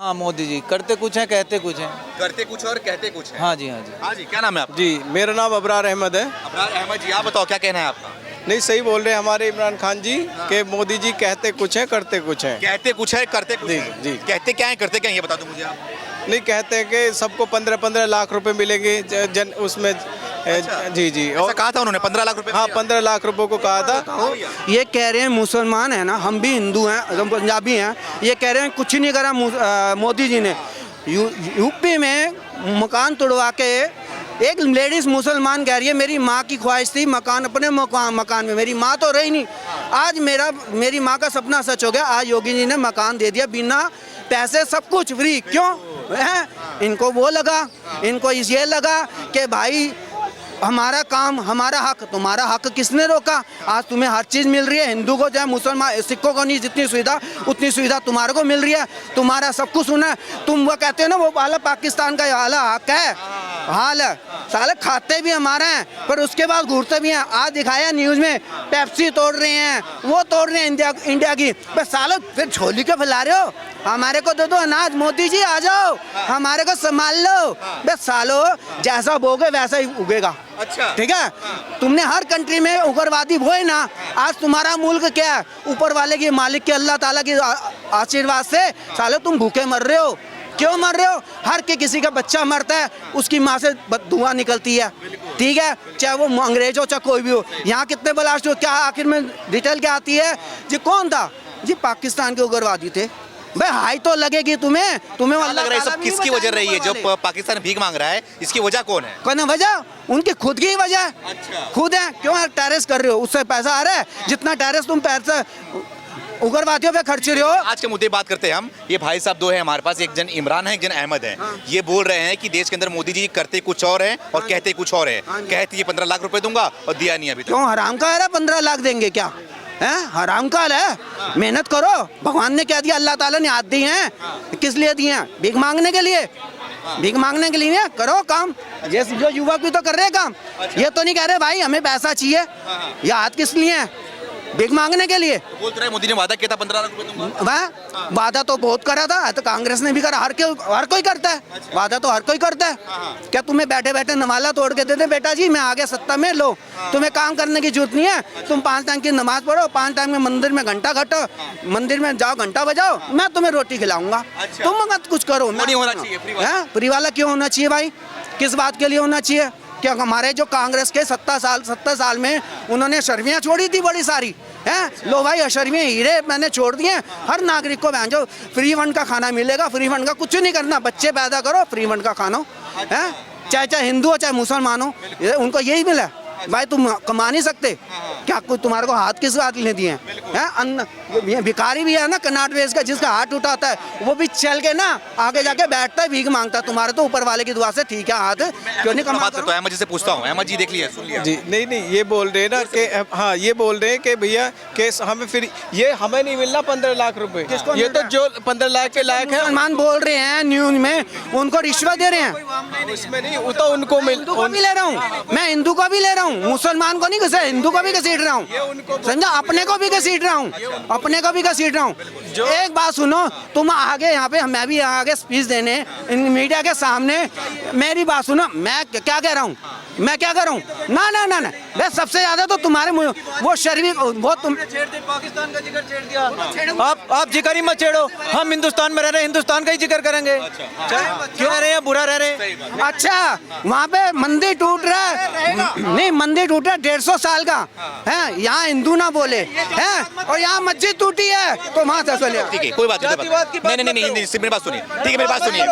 हाँ मोदी जी करते कुछ हैं कहते कुछ हैं। करते कुछ और कहते कुछ है। हाँ जी हाँ जी। हाँ जी, क्या नाम है आपका? जी मेरा नाम अबरार अहमद है। अबरार अहमद जी, आप बताओ क्या कहना है आपका? नहीं सही बोल रहे हैं हमारे इमरान खान जी कि मोदी जी कहते कुछ हैं करते कुछ हैं। कहते कुछ है करते कुछ जी, है। जी। कहते क्या है करते क्या है ये बता दो मुझे आप। नहीं कहते हैं कि सबको 15-15 लाख रुपए मिलेंगे जन उसमें जी जी ऐसा और कहा था उन्होंने 15 लाख रुपए? हाँ 15 लाख रुपए को कहा था। ये कह रहे हैं मुसलमान है ना, हम भी हिंदू हैं, हम पंजाबी हैं, ये कह रहे हैं कुछ नहीं करा मोदी जी ने। यूपी में मकान तोड़वा के एक लेडीज मुसलमान कह रही है मेरी माँ की ख्वाहिश थी मकान अपने मकान में, मेरी माँ तो रही नहीं, आज मेरी माँ का सपना सच हो गया। आज योगी जी ने मकान दे दिया बिना पैसे, सब कुछ फ्री। क्यों है? इनको वो लगा, इनको ये लगा कि भाई हमारा काम हमारा हक, तुम्हारा हक किसने रोका? आज तुम्हें हर चीज़ मिल रही है, हिंदू को चाहे मुसलमान, सिखों को नहीं जितनी सुविधा उतनी सुविधा तुम्हारे को मिल रही है, तुम्हारा सब कुछ सुना है। तुम वो कहते हो ना वो वाला पाकिस्तान का वाला हक है, हाल है, साले खाते भी हमारे हैं पर उसके बाद घूरते भी हैं। आज दिखाया न्यूज़ में पेप्सी तोड़ रहे हैं, वो तोड़ रहे हैं इंडिया की, बस साले फिर झोली क्यों फैला रहे हो? हमारे को दे दो अनाज, मोदी जी आ जाओ हमारे को संभाल लो, बस सालो जैसा बोगे वैसा ही उगेगा। अच्छा ठीक है, तुमने हर कंट्री में उग्रवादी वो है ना, आज तुम्हारा मुल्क क्या है? ऊपर वाले की, मालिक के, अल्लाह ताला की आशीर्वाद से साले तुम भूखे मर रहे हो। क्यों मर रहे हो? हर के किसी का बच्चा मरता है उसकी माँ से धुआं निकलती है, ठीक है, चाहे वो अंग्रेज हो चाहे कोई भी हो। यहाँ कितने ब्लास्ट हो, क्या आखिर में डिटेल क्या आती है जी? कौन था जी? पाकिस्तान के उग्रवादी थे। भाई हाई तो लगेगी तुम्हें लग रहा है सब किसकी वजह रही है जो पाकिस्तान भीख मांग रहा है? इसकी वजह कौन है? कौन है वजह? उनकी खुद की वजह है। अच्छा। खुद है। क्यों टेरस कर रहे हो? उससे पैसा आ रहा है, जितना टेरस तुम पैसा उग्रवादियों पे खर्च रहे हो। आज के मुद्दे बात करते हैं हम। ये भाई साहब दो हैं हमारे पास, एक जन इमरान है, एक जन अहमद है। ये बोल रहे हैं कि देश के अंदर मोदी जी करते कुछ और है और कहते कुछ और है। कहते ये 15 लाख रुपए दूंगा और दिया नहीं अभी तक। क्यों हराम का है? 15 लाख देंगे क्या है? हराम का है। मेहनत करो, भगवान ने क्या दिया, अल्लाह ताला ने हाथ दिए हैं, किस लिए दिए हैं? भीख मांगने के लिए, भीख मांगने के लिए। करो काम, ये जो युवक भी तो कर रहे हैं काम। ये तो नहीं कह रहे भाई हमें पैसा चाहिए, ये हाथ किस लिए है? भीख मांगने के लिए। तो बोलते रहे मोदी ने वादा किया था 15 लाख रुपए दूंगा। वह वादा तो बहुत करा था, तो कांग्रेस ने भी करा, हर कोई करता है। वादा तो हर कोई करता है। क्या तुम्हें बैठे बैठे नमाला तोड़ के दे दे बेटा जी मैं आगे सत्ता में लो, तुम्हें काम करने की जरूरत नहीं है, तुम 5 टाइम की नमाज पढ़ो, 5 टाइम में मंदिर में घंटा घटो, मंदिर में जाओ घंटा बजाओ, मैं तुम्हें रोटी खिलाऊंगा। तुम मत कुछ करो। नहीं होना चाहिए फ्री वाला क्यों होना चाहिए भाई? किस बात के लिए होना चाहिए? क्या हमारे जो कांग्रेस के 70 साल में उन्होंने शर्मियाँ छोड़ी थी बड़ी सारी हैं? लो भाई अशर्मियाँ हीरे मैंने छोड़ दिए। हर नागरिक को जो फ्री फंड का खाना मिलेगा, फ्री फंड का कुछ नहीं करना, बच्चे पैदा करो फ्री फंड का खाना है, चाहे हिंदू हो चाहे मुसलमान हो, उनको यही मिला। भाई तुम कमा नहीं सकते क्या? कोई तुम्हारे को हाथ किस बात ने दिए हैं? अन्न भिखारी भी है ना कनाट वेज का, जिसका हाथ उठाता है वो भी चल के ना आगे जाके बैठता है, भीख मांगता है। तुम्हारे तो ऊपर वाले की दुआ से ठीक है हाथ, क्यों नहीं कमाते? तो अहमद जी से पूछता हूँ। अहमद जी देख लिया, सुन लिया जी नहीं ये बोल रहे हैं ना कि हाँ ये बोल रहे हैं कि भैया कि हमें फिर ये हमें नहीं मिलना 15 लाख रुपए। ये तो जो 15 लाख के लायक है मुसलमान बोल रहे हैं न्यूज में, उनको रिश्वत दे रहे हैं। इसमें नहीं वो तो उनको मिल, हिंदू को भी ले रहा हूँ मैं, हिंदू को भी ले रहा हूँ, मुसलमान को नहीं घसीट, हिंदू को भी घसीट रहा हूँ, समझा? अपने को भी घसीट रहा हूँ, अपने को भी घसीट रहा हूँ। एक बात सुनो, तुम आगे यहाँ पे, मैं भी आगे स्पीच देने मीडिया के सामने, मेरी बात सुनो, मैं क्या कह रहा हूँ, मैं क्या कर रहा हूँ? ना ना ना ना, बस सबसे ज्यादा तो तुम्हारे वो शर्मी, वो तुम पाकिस्तान का जिक्र छेड़ दिया। आप जिक्र ही मत छेड़ो, हम हिंदुस्तान में रह रहे हैं, हिंदुस्तान का ही जिक्र करेंगे। क्यों रह रहे हैं? बुरा रह रहे हैं। अच्छा वहाँ पे मंदिर टूट रहा है, नहीं मंदिर टूट रहा है 150 साल का है, यहाँ हिंदू ना बोले हैं, और यहाँ मस्जिद टूटी है तो वहाँ से चले। ठीक है, कोई बात नहीं, नहीं मेरी बात सुनिए। ठीक है, मेरी बात सुनिए।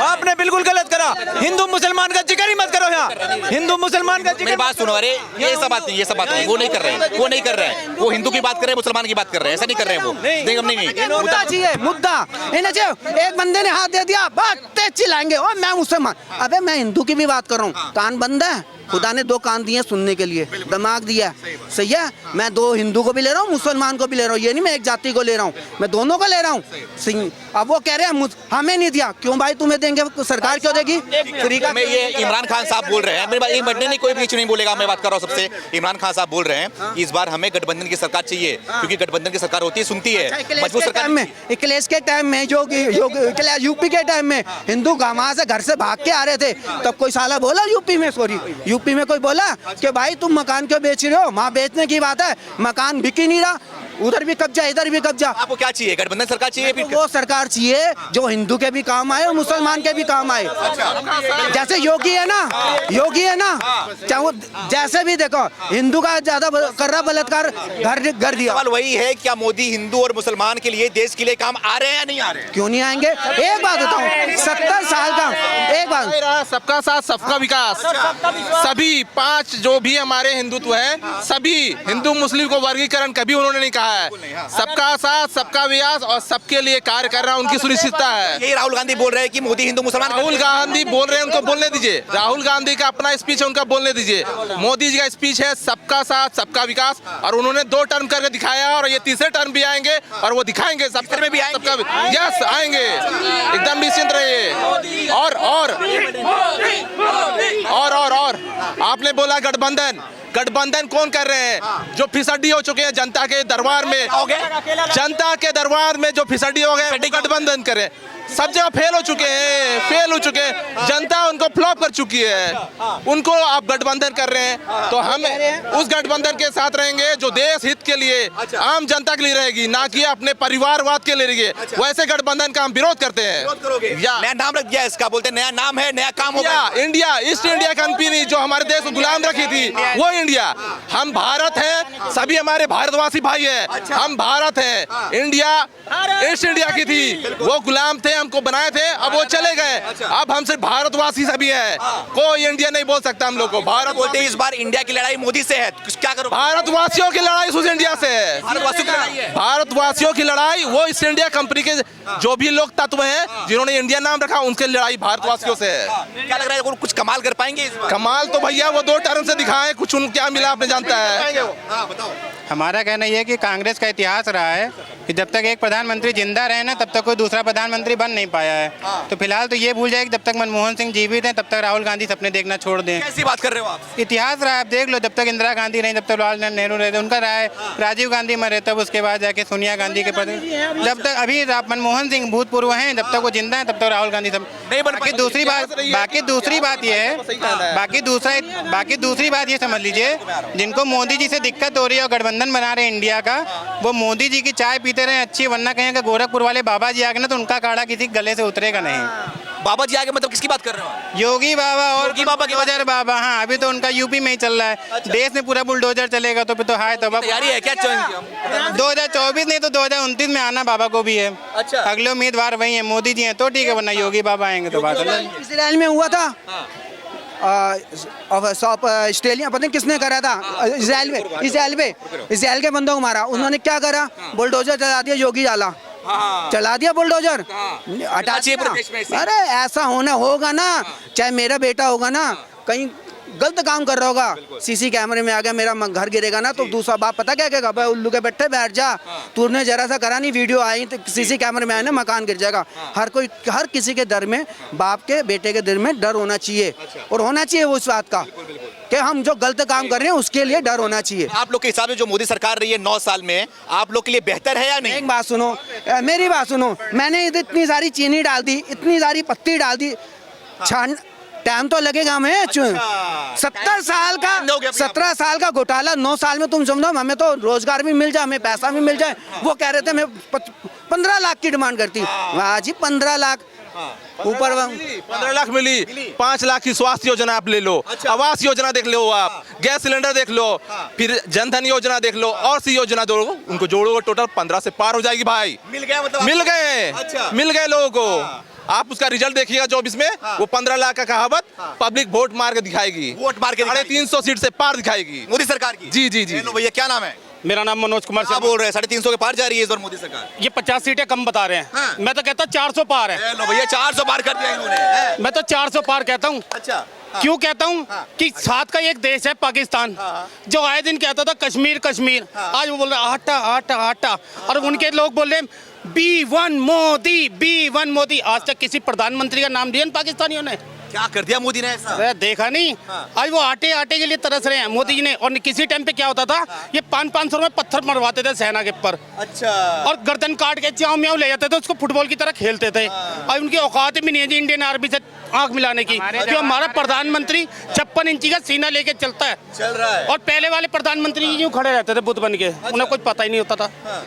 आपने बिल्कुल गलत करा, हिंदू मुसलमान का जिक्र ही मत करो यहाँ, हिंदू मुसलमान का मेरी बात सुनो। अरे ये सब बात नहीं, वो नहीं कर रहे हैं, वो नहीं कर रहे हैं, वो हिंदू की बात कर रहे हैं, मुसलमान की बात कर रहे हैं, ऐसा नहीं कर रहे हैं वो। नहीं मुद्दा चाहिए, मुद्दा इन्हें चाहिए। एक बंदे ने हाथ दे दिया, बात तेज चिल्लाएंगे और मैं मुसलमान, अबे मैं हिंदू की भी बात कर रहा हूँ, कान बंद है। खुदा ने 2 कान दिए सुनने के लिए, दिमाग दिया है, सही है। मैं 2 हिंदू को भी ले रहा हूँ, मुसलमान को भी ले रहा हूँ, ये नहीं मैं एक जाति को ले रहा हूँ, मैं दोनों को ले रहा हूँ, सही। अब वो कह रहे हैं हमें नहीं दिया, क्यों भाई तुम्हें देंगे, सरकार क्यों देगी? फ्री का मैं ये इमरान खान साहब बोल रहे हैं, मेरी बात एक मिनट नहीं, कोई बीच नहीं बोलेगा, मैं बात कर रहा हूँ सबसे। इमरान खान साहब बोल रहे हैं इस बार हमें गठबंधन की सरकार चाहिए, क्योंकि गठबंधन की सरकार होती है, सुनती है, मजबूत सरकार में, इक्लेश के टाइम में जो यूपी के टाइम में हिंदू वहां से घर से भाग के आ रहे थे, तब कोई साला बोला यूपी में, सॉरी यूपी में कोई बोला कि भाई तुम मकान क्यों बेच रहे हो? वहाँ बेचने की बात है, मकान बिक ही नहीं रहा, उधर भी कब्जा इधर भी कब्जा। आपको क्या चाहिए? गठबंधन सरकार चाहिए? तो वो सरकार चाहिए जो हिंदू के भी काम आए और मुसलमान के भी काम आए। जैसे योगी है ना, चाहे वो जैसे भी देखो हिंदू का ज्यादा कर रहा बलात्कार, घर दिया। सवाल वही है, क्या मोदी हिंदू और मुसलमान के लिए, देश के लिए काम आ रहे हैं या नहीं आ रहे हैं? क्यों नहीं आएंगे? एक बात बताऊं, 70 साल का एक बात, सबका साथ सबका विकास, सभी 5 जो भी हमारे हिंदुत्व है, सभी हिंदू मुस्लिम को वर्गीकरण कभी उन्होंने नहीं कहा है, सबका साथ सबका विकास और सबके लिए कार्य कर रहा है, उनकी सुनिश्चितता है। यही राहुल गांधी बोल रहे हैं कि मोदी हिंदू मुसलमान। राहुल गांधी बोल रहे हैं, उनको बोलने दीजिए। राहुल गांधी का अपना स्पीच है, उनका बोलने दीजिए। मोदी जी का स्पीच है सबका साथ सबका विकास, और उन्होंने 2 टर्म करके दिखाया, और ये तीसरे टर्म भी आएंगे और वो दिखाएंगे सबसे में भी आएंगे, यस आएंगे, एकदम निश्चिंत रहिए। और आपने बोला गठबंधन कौन कर रहे हैं? जो फिसड्डी हो चुके हैं जनता के दरबार में, जो फिसड्डी हो गए, गठबंधन करें। सब जगह फेल हो चुके हैं, जनता उनको फ्लॉप कर चुकी है, उनको आप गठबंधन कर रहे हैं, तो हम उस गठबंधन के साथ रहेंगे जो देश हित के लिए, आम जनता के लिए रहेगी, ना कि अपने परिवारवाद के लिए रहेगी। वैसे गठबंधन का हम विरोध करते हैं। नया नाम रख दिया इसका, बोलते नया नाम है, नया काम होगा। इंडिया ईस्ट इंडिया कंपनी जो हमारे देश को गुलाम रखी थी, वो इंडिया। हम भारत हैं, सभी हमारे भारतवासी भाई हैं, हम भारत हैं। इंडिया ईस्ट इंडिया की थी, वो गुलाम थे, हमको बनाए थे, अब वो चले गए। अब हम सिर्फ भारतवासी सभी हैं, कोई इंडिया नहीं बोल सकता हम लोग को। भारत बोलते इस बार इंडिया की लड़ाई मोदी से है, क्या करो? भारतवासियों की लड़ाई उस इंडिया से है, भारतवासियों की लड़ाई वो ईस्ट इंडिया कंपनी के जो भी लोग तत्व हैं जिन्होंने इंडिया नाम रखा, उनकी लड़ाई भारतवासियों से है। क्या लग रहा है कुछ कमाल कर पाएंगे? कमाल तो भैया वो 2 टर्म से दिखाएं, कुछ उन क्या मिला आपने जानता है। हमारा कहना यह है कि कांग्रेस का इतिहास रहा है कि जब तक एक प्रधानमंत्री जिंदा रहे ना, तब तक कोई दूसरा प्रधानमंत्री बन नहीं पाया है। तो फिलहाल तो ये भूल जाए कि जब तक मनमोहन सिंह जीवित हैं, तब तक राहुल गांधी सपने देखना छोड़ दें। कैसी बात कर रहे हो आप? इतिहास रहा है, आप देख लो, जब तक इंदिरा गांधी रही, जब तक जवाहरलाल नेहरू रहे, उनका रहा है। राजीव गांधी मरे तब उसके बाद जाके सोनिया गांधी के प्रति, जब तक अभी मनमोहन सिंह भूतपूर्व हैं, जब तक वो जिंदा है तब तक राहुल गांधी सब नहीं बन। बाकी दूसरी बात ये समझ लीजिए, जिनको मोदी जी से दिक्कत हो रही है और गठबंधन बना रहे हैं इंडिया का, वो मोदी जी की चाय पीते रहे अच्छी, वरना कहेंगे गोरखपुर वाले बाबा जी आ गए ना तो उनका काढ़ा किसी गले से उतरेगा नहीं। बाबा जी आगे मतलब किसकी बात कर रहे हो? योगी बाबा और योगी बाबा की बुलडोजर बाबा। हाँ, अभी तो उनका यूपी में ही चल रहा है। अच्छा। देश में पूरा बुलडोजर चलेगा तो फिर तो हाय तौबा। तैयारी है क्या? 2024 नहीं तो 2029 में आना बाबा को भी है। अच्छा। अगले उम्मीदवार वही है, मोदी जी हैं तो ठीक है, वरना योगी बाबा आएंगे तो बात अलग। इसराइल में हुआ था, ऑस्ट्रेलिया पता नहीं किसने करा था, इसराइल के बंदों को मारा। उन्होंने क्या करा? बुलडोजर चला दिया, योगी जाला चला दिया बुलडोजर, हटा दिया। अरे ऐसा होगा ना, चाहे मेरा बेटा होगा ना, कहीं गलत काम कर रहा होगा, सीसी कैमरे में आ गया, मेरा घर गिरेगा ना, तो दूसरा बाप पता क्या कहेगा? भाई उल्लू के बैठे बैठ जा, तूने जरा सा करा नहीं, वीडियो आई तो सीसी कैमरे में आए ना, मकान गिर जाएगा। हर किसी के दर में, बाप के बेटे के दिल में डर होना चाहिए, और होना चाहिए वो इस बात का कि हम जो गलत काम कर रहे हैं उसके लिए डर होना चाहिए। आप लोग के हिसाब से जो मोदी सरकार रही है 9 साल में, आप लोग के लिए बेहतर है या नहीं? एक बात सुनो, मेरी बात सुनो, मैंने इतनी सारी चीनी डाल दी, इतनी सारी पत्ती डाल दी, टाइम तो लगेगा हमें। 17 साल का घोटाला 9 साल में, तुम समझो हमें तो रोजगार भी मिल जाए, हमें पैसा भी मिल जाए। वो कह रहे थे मैं 15 लाख की डिमांड करती, वाह जी 15 लाख ऊपर 15 लाख मिली, 5 लाख की स्वास्थ्य योजना आप ले लो, आवास योजना देख लो, आप गैस सिलेंडर देख लो, फिर जनधन योजना देख लो, और सी योजना दो, उनको जोड़ोगे टोटल 15 से पार हो जाएगी भाई। मिल गया मतलब? मिल गए लोगों को। आप उसका रिजल्ट देखिएगा 24 में, वो 15 लाख का कहावत पब्लिक वोट मार के दिखाएगी, वोट मार के 350 सीट से पार दिखाएगी मोदी सरकार की। जी। भैया क्या नाम है? मेरा नाम मनोज कुमार क्या शर्मा। बोल रहे हैं 350 के पार जा रही है इस बार मोदी सरकार? ये 50 सीटें कम बता रहे हैं। हाँ। मैं तो कहता हूँ 400 पार है। लो भैया 400 पार कर दिया इन्होंने हैं? मैं तो 400 पार कहता हूँ। अच्छा क्यों कहता हूँ कि साथ का एक देश है पाकिस्तान, जो आए दिन कहता था कश्मीर कश्मीर, आज वो बोल रहा आटा आटा आटा, और उनके लोग बोल रहे B1 मोदी, B1 मोदी। आज तक किसी प्रधानमंत्री का नाम दिया पाकिस्तानियों ने? क्या कर दिया मोदी ने ऐसा? अरे देखा नहीं, आज वो आटे आटे के लिए तरस रहे हैं मोदी जी ने। और किसी टाइम पे क्या होता था, ये 500-500 रुपए पत्थर मरवाते थे सेना के ऊपर, अच्छा और गर्दन काट के च्याव म्याव ले जाते थे, उसको फुटबॉल की तरह खेलते थे। और उनकी औकात भी नहीं है जी इंडियन आर्मी से आंख मिलाने की। जो हमारा प्रधानमंत्री 56 इंची का सीना लेके चलता है, चल रहा है। और पहले वाले प्रधानमंत्री जी यूं खड़े रहते थे बुत बन के, उन्हें कुछ पता ही नहीं होता था।